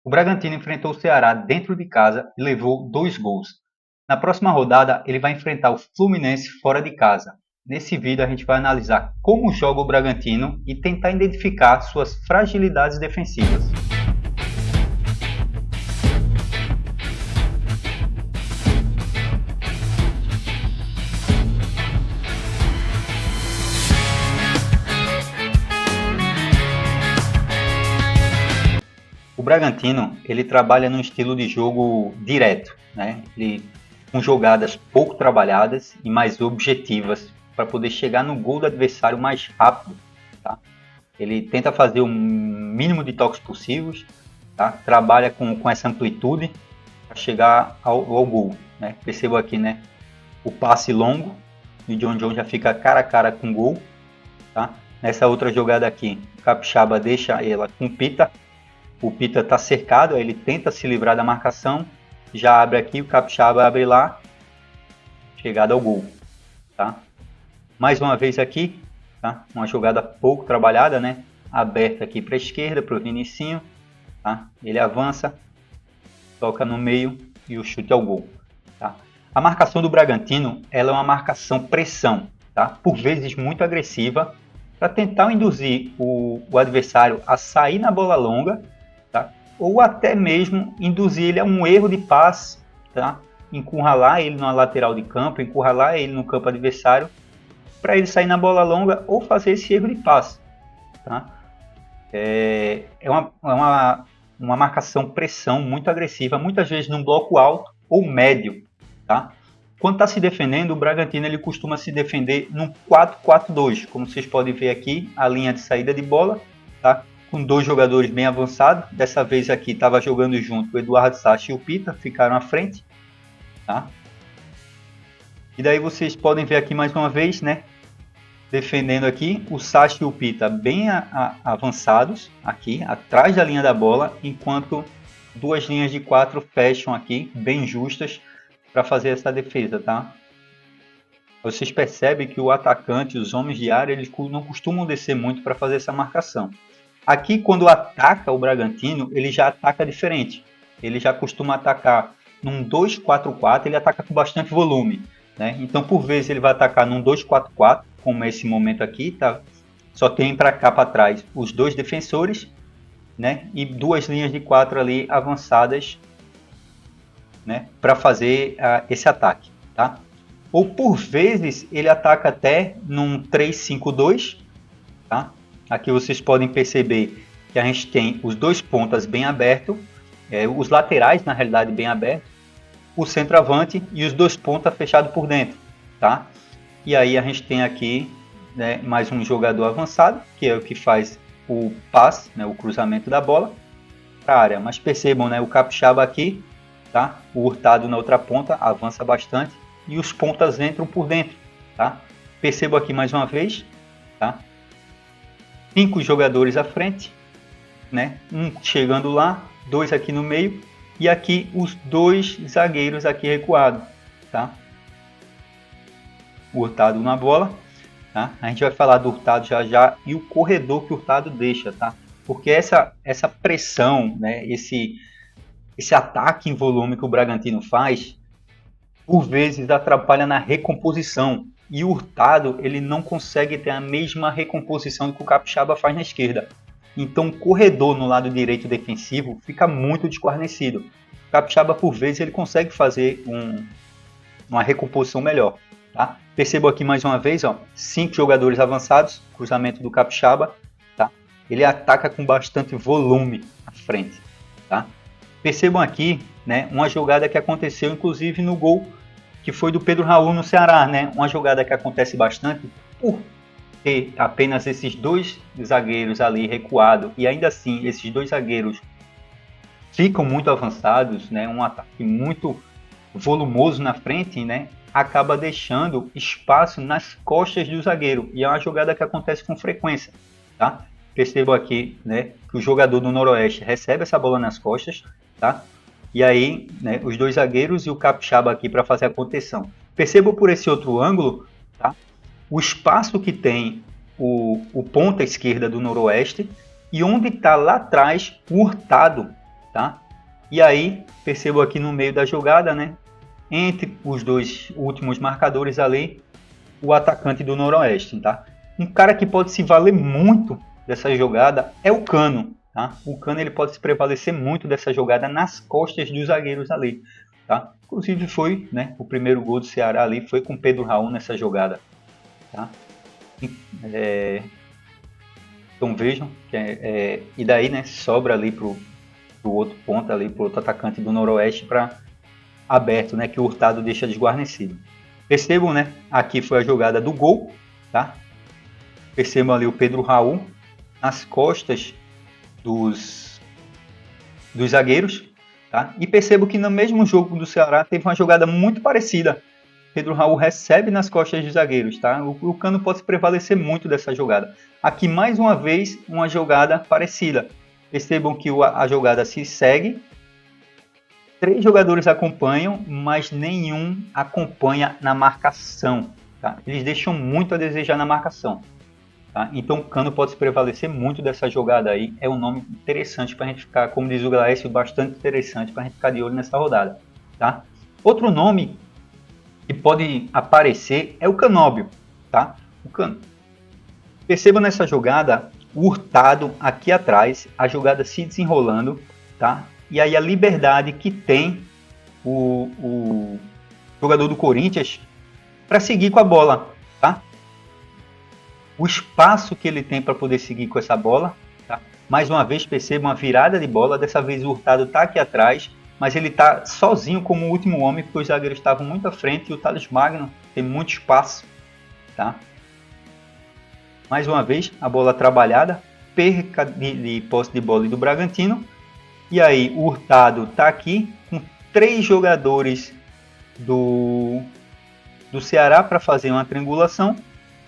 O Bragantino enfrentou o Ceará dentro de casa e levou 2 gols. Na próxima rodada, ele vai enfrentar o Fluminense fora de casa. Nesse vídeo, a gente vai analisar como joga o Bragantino e tentar identificar suas fragilidades defensivas. O Bragantino, ele trabalha num estilo de jogo direto, né? Com jogadas pouco trabalhadas e mais objetivas para poder chegar no gol do adversário mais rápido, tá? Ele tenta fazer o mínimo de toques possíveis, tá? Trabalha com essa amplitude para chegar ao gol, né? Perceba aqui, né? O passe longo e o John já fica cara a cara com o gol, tá? Nessa outra jogada aqui, o Capixaba deixa ela com o Pita. O Pita está cercado, aí ele tenta se livrar da marcação, já abre aqui, o Capixaba abre lá, chegada ao gol, tá? Mais uma vez aqui, tá? Uma jogada pouco trabalhada, né? Aberta aqui para a esquerda, para o Vinicinho, tá? Ele avança, toca no meio e o chute ao gol, tá? A marcação do Bragantino, ela é uma marcação pressão, tá? Por vezes muito agressiva, para tentar induzir o adversário a sair na bola longa, tá? Ou até mesmo induzir ele a um erro de passe, tá? Encurralar ele na lateral de campo, encurralar ele no campo adversário, para ele sair na bola longa ou fazer esse erro de passe, tá? É uma marcação pressão muito agressiva, muitas vezes num bloco alto ou médio, tá? Quando está se defendendo, o Bragantino ele costuma se defender num 4-4-2, como vocês podem ver aqui, a linha de saída de bola, tá? Com 2 jogadores bem avançados. Dessa vez aqui estava jogando junto o Eduardo Sacha e o Pita, ficaram à frente, tá? E daí vocês podem ver aqui mais uma vez, né? Defendendo aqui, o Sacha e o Pita bem avançados, aqui, atrás da linha da bola, enquanto 2 linhas de 4 fecham aqui, bem justas, para fazer essa defesa, tá? Vocês percebem que o atacante, os homens de área, eles não costumam descer muito para fazer essa marcação. Aqui, quando ataca o Bragantino, ele já ataca diferente. Ele já costuma atacar num 2-4-4, ele ataca com bastante volume, né? Então, por vezes, ele vai atacar num 2-4-4, como esse momento aqui, tá? Só tem para cá, para trás, os 2 defensores, né? E 2 linhas de 4 ali avançadas, né, para fazer esse ataque, tá? Ou por vezes ele ataca até num 3-5-2, tá? Aqui vocês podem perceber que a gente tem os 2 pontas bem abertos, os laterais na realidade bem abertos, o centroavante e os 2 pontas fechados por dentro, tá? E aí a gente tem aqui, né, mais um jogador avançado, que é o que faz o passe, né, o cruzamento da bola para a área. Mas percebam, né, o Capixaba aqui, tá? O Hurtado na outra ponta avança bastante e os pontas entram por dentro, tá? Percebo aqui mais uma vez, tá? 5 jogadores à frente, né? Um chegando lá, 2 aqui no meio e aqui os 2 zagueiros aqui recuados, tá? O Hurtado na bola, tá? A gente vai falar do Hurtado já já e o corredor que o Hurtado deixa, tá? Porque essa pressão, né? Esse ataque em volume que o Bragantino faz, por vezes atrapalha na recomposição. E o Hurtado, ele não consegue ter a mesma recomposição que o Capixaba faz na esquerda. Então o corredor no lado direito defensivo fica muito desguarnecido. O Capixaba, por vezes, ele consegue fazer uma recomposição melhor, tá? Percebo aqui mais uma vez, ó, 5 jogadores avançados, cruzamento do Capixaba, tá? Ele ataca com bastante volume à frente, tá? Percebam aqui, né, uma jogada que aconteceu inclusive no gol que foi do Pedro Raul no Ceará, né? Uma jogada que acontece bastante por ter apenas esses 2 zagueiros ali recuados e ainda assim esses 2 zagueiros ficam muito avançados, né? Um ataque muito volumoso na frente, né? Acaba deixando espaço nas costas do zagueiro e é uma jogada que acontece com frequência, tá? Percebo aqui, né, que o jogador do Noroeste recebe essa bola nas costas, tá? E aí, né, os 2 zagueiros e o Capixaba aqui para fazer a contenção. Percebo por esse outro ângulo, tá? O espaço que tem o ponta esquerda do Noroeste e onde está lá atrás o Hurtado, tá? E aí, percebo aqui no meio da jogada, né? Entre os dois últimos marcadores ali, o atacante do Noroeste, tá? Um cara que pode se valer muito dessa jogada é o Cano, tá? O Cano ele pode se prevalecer muito dessa jogada nas costas dos zagueiros ali, tá? Inclusive foi, né? O primeiro gol do Ceará ali foi com o Pedro Raul nessa jogada, tá? Então vejam, e daí, né? Sobra ali pro outro ponto ali, pro outro atacante do Noroeste para aberto, né? Que o Hurtado deixa desguarnecido. Percebam, né? Aqui foi a jogada do gol, tá? Percebam ali o Pedro Raul nas costas dos zagueiros, tá? E percebo que no mesmo jogo do Ceará teve uma jogada muito parecida. Pedro Raul recebe nas costas dos zagueiros, tá? O Cano pode se prevalecer muito dessa jogada. Aqui mais uma vez uma jogada parecida. Percebam que a jogada se segue. 3 jogadores acompanham, mas nenhum acompanha na marcação. Tá? Eles deixam muito a desejar na marcação. Tá? Então o Cano pode se prevalecer muito dessa jogada aí. É um nome interessante para a gente ficar, como diz o Glaécio, bastante interessante para a gente ficar de olho nessa rodada. Tá? Outro nome que pode aparecer é o Canóbio. Tá? Perceba nessa jogada o Hurtado aqui atrás, a jogada se desenrolando, tá? E aí a liberdade que tem o jogador do Corinthians para seguir com a bola, tá? O espaço que ele tem para poder seguir com essa bola, tá? Mais uma vez perceba uma virada de bola, dessa vez o Hurtado está aqui atrás, mas ele está sozinho como o último homem, porque os zagueiros estavam muito à frente e o Thales Magno tem muito espaço, tá? Mais uma vez, a bola trabalhada, perca de posse de bola do Bragantino. E aí, o Hurtado está aqui com 3 jogadores do Ceará para fazer uma triangulação.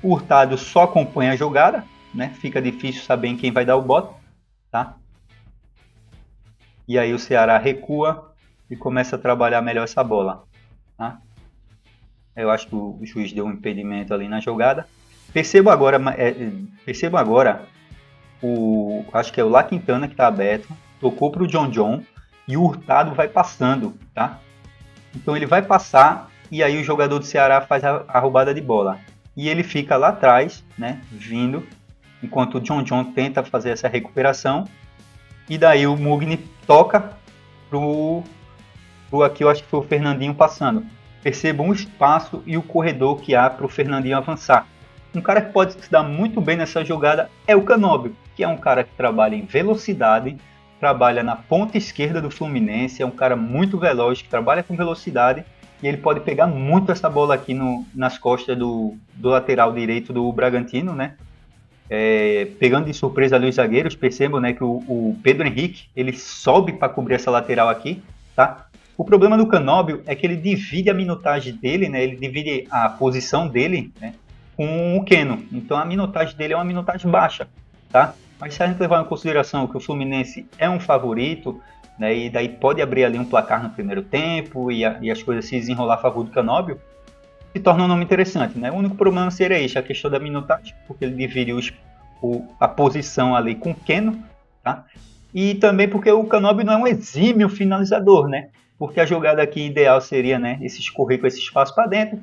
O Hurtado só acompanha a jogada, né? Fica difícil saber em quem vai dar o bote, tá? E aí o Ceará recua e começa a trabalhar melhor essa bola, tá? Eu acho que o juiz deu um impedimento ali na jogada. Percebo agora, acho que é o La Quintana que está aberto, tocou para o John e o Hurtado vai passando, tá? Então ele vai passar e aí o jogador do Ceará faz a roubada de bola. E ele fica lá atrás, né, vindo, enquanto o John tenta fazer essa recuperação. E daí o Mugni toca pro aqui, eu acho que foi o Fernandinho passando. Percebam o espaço e o corredor que há para o Fernandinho avançar. Um cara que pode se dar muito bem nessa jogada é o Canóbio, que é um cara que trabalha em velocidade, trabalha na ponta esquerda do Fluminense, é um cara muito veloz, que trabalha com velocidade, e ele pode pegar muito essa bola aqui nas costas do lateral direito do Bragantino, né? Pegando de surpresa ali os zagueiros, percebam, né, que o Pedro Henrique, ele sobe para cobrir essa lateral aqui, tá? O problema do Canóbio é que ele divide a minutagem dele, né? Ele divide a posição dele, né, com o Keno. Então a minutagem dele é uma minutagem baixa, tá? Mas se a gente levar em consideração que o Fluminense é um favorito, né, e daí pode abrir ali um placar no primeiro tempo e as coisas se desenrolar a favor do Canóbio, se torna um nome interessante, né? O único problema seria este, a questão da minutagem, porque ele divide a posição ali com o Keno, tá? E também porque o Canóbio não é um exímio finalizador, né? Porque a jogada aqui ideal seria, né, escorrer com esse espaço para dentro,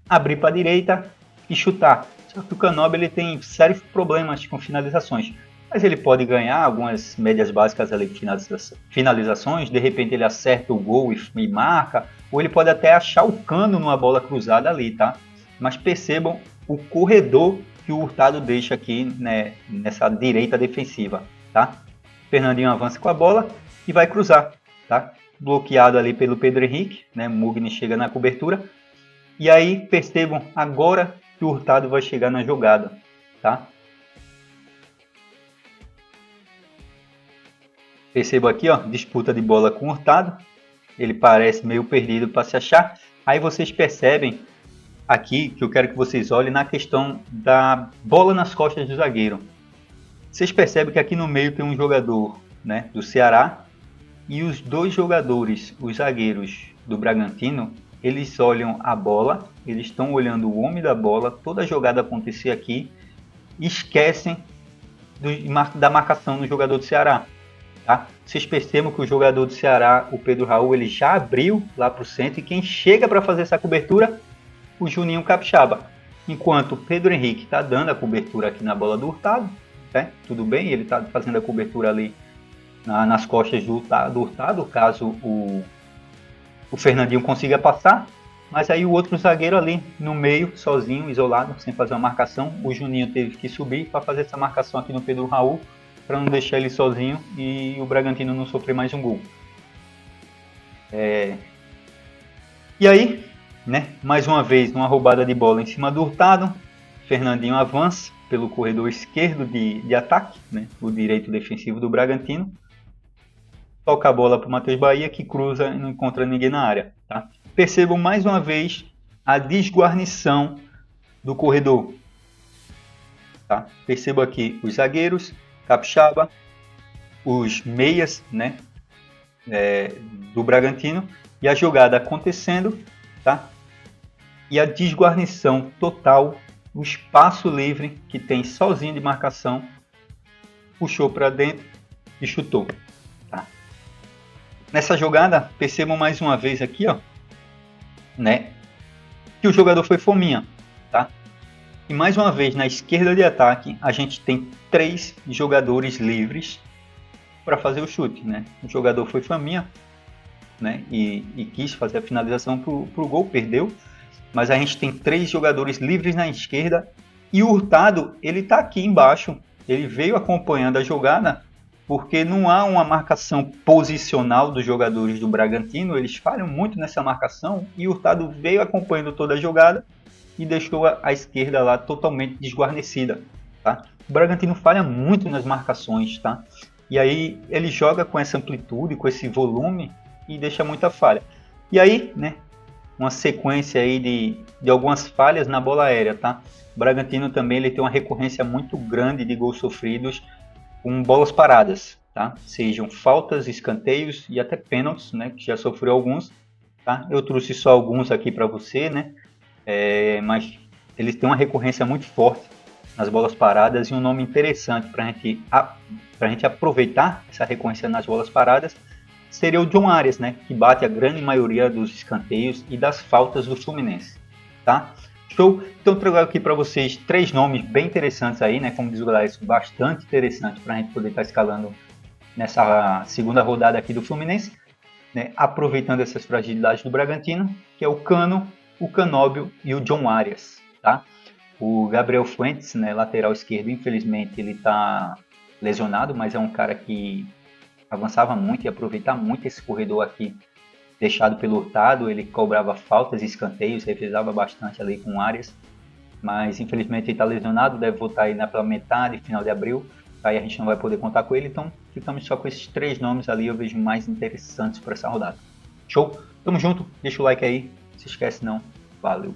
abrir para a direita e chutar. Só que o Canóbio ele tem sérios problemas com finalizações. Mas ele pode ganhar algumas médias básicas ali de finalizações, de repente ele acerta o gol e marca, ou ele pode até achar o Cano numa bola cruzada ali, tá? Mas percebam o corredor que o Hurtado deixa aqui, né, nessa direita defensiva, tá? Fernandinho avança com a bola e vai cruzar, tá? Bloqueado ali pelo Pedro Henrique, né? Mugni chega na cobertura. E aí percebam agora que o Hurtado vai chegar na jogada, tá? Percebo aqui, ó, disputa de bola com o Hurtado. Ele parece meio perdido para se achar. Aí vocês percebem aqui que eu quero que vocês olhem na questão da bola nas costas do zagueiro. Vocês percebem que aqui no meio tem um jogador, né, do Ceará e os 2 jogadores, os zagueiros do Bragantino, eles olham a bola, eles estão olhando o homem da bola, toda a jogada acontecer aqui, e esquecem da marcação do jogador do Ceará. Tá? vocês percebam que o jogador do Ceará, o Pedro Raul, ele já abriu lá para o centro e quem chega para fazer essa cobertura, o Juninho Capixaba. Enquanto o Pedro Henrique está dando a cobertura aqui na bola do Hurtado, né? Tudo bem, ele está fazendo a cobertura ali nas costas do Hurtado, caso o Fernandinho consiga passar. Mas aí o outro zagueiro ali no meio, sozinho, isolado, sem fazer uma marcação. O Juninho teve que subir para fazer essa marcação aqui no Pedro Raul, para não deixar ele sozinho e o Bragantino não sofrer mais um gol. E aí, né, mais uma vez, uma roubada de bola em cima do Hurtado. Fernandinho avança pelo corredor esquerdo de ataque, né, o direito defensivo do Bragantino. Toca a bola para o Matheus Bahia, que cruza e não encontra ninguém na área. Tá? Percebam mais uma vez a desguarnição do corredor. Tá? Percebam aqui os zagueiros, Capixaba, os meias, né, do Bragantino, e a jogada acontecendo, tá? E a desguarnição total, o espaço livre que tem sozinho de marcação, puxou para dentro e chutou. Tá? Nessa jogada, percebam mais uma vez aqui, ó, né, que o jogador foi Fominha, tá? E mais uma vez na esquerda de ataque a gente tem 3 jogadores livres para fazer o chute, né? O jogador foi Fominha, né? E quis fazer a finalização pro gol, perdeu. Mas a gente tem 3 jogadores livres na esquerda e o Hurtado ele tá aqui embaixo. Ele veio acompanhando a jogada porque não há uma marcação posicional dos jogadores do Bragantino, eles falham muito nessa marcação e o Hurtado veio acompanhando toda a jogada e deixou a esquerda lá totalmente desguarnecida. Tá? O Bragantino falha muito nas marcações, tá? E aí ele joga com essa amplitude, com esse volume e deixa muita falha. E aí, né, uma sequência aí de algumas falhas na bola aérea, tá? O Bragantino também ele tem uma recorrência muito grande de gols sofridos com bolas paradas, tá? Sejam faltas, escanteios e até pênaltis, né? Que já sofreu alguns, tá? Eu trouxe só alguns aqui para você, né? Mas eles têm uma recorrência muito forte nas bolas paradas e um nome interessante para a gente aproveitar essa recorrência nas bolas paradas seria o John Arias, né? Que bate a grande maioria dos escanteios e das faltas do Fluminense, tá? Show? Então eu trago aqui para vocês 3 nomes bem interessantes aí, né? Como diz o Gladys, bastante interessante para a gente poder estar escalando nessa segunda rodada aqui do Fluminense, né? Aproveitando essas fragilidades do Bragantino, que é o Cano, o Canóbio e o John Arias, tá? O Gabriel Fuentes, né, lateral esquerdo, infelizmente ele está lesionado, mas é um cara que avançava muito e aproveitava muito esse corredor aqui deixado pelo Hurtado. Ele cobrava faltas e escanteios, revezava bastante ali com Arias, mas infelizmente ele está lesionado, deve voltar aí pela metade, final de abril, aí a gente não vai poder contar com ele, então ficamos só com esses 3 nomes ali, eu vejo mais interessantes para essa rodada. Show? Tamo junto, deixa o like aí, não se esquece não, valeu!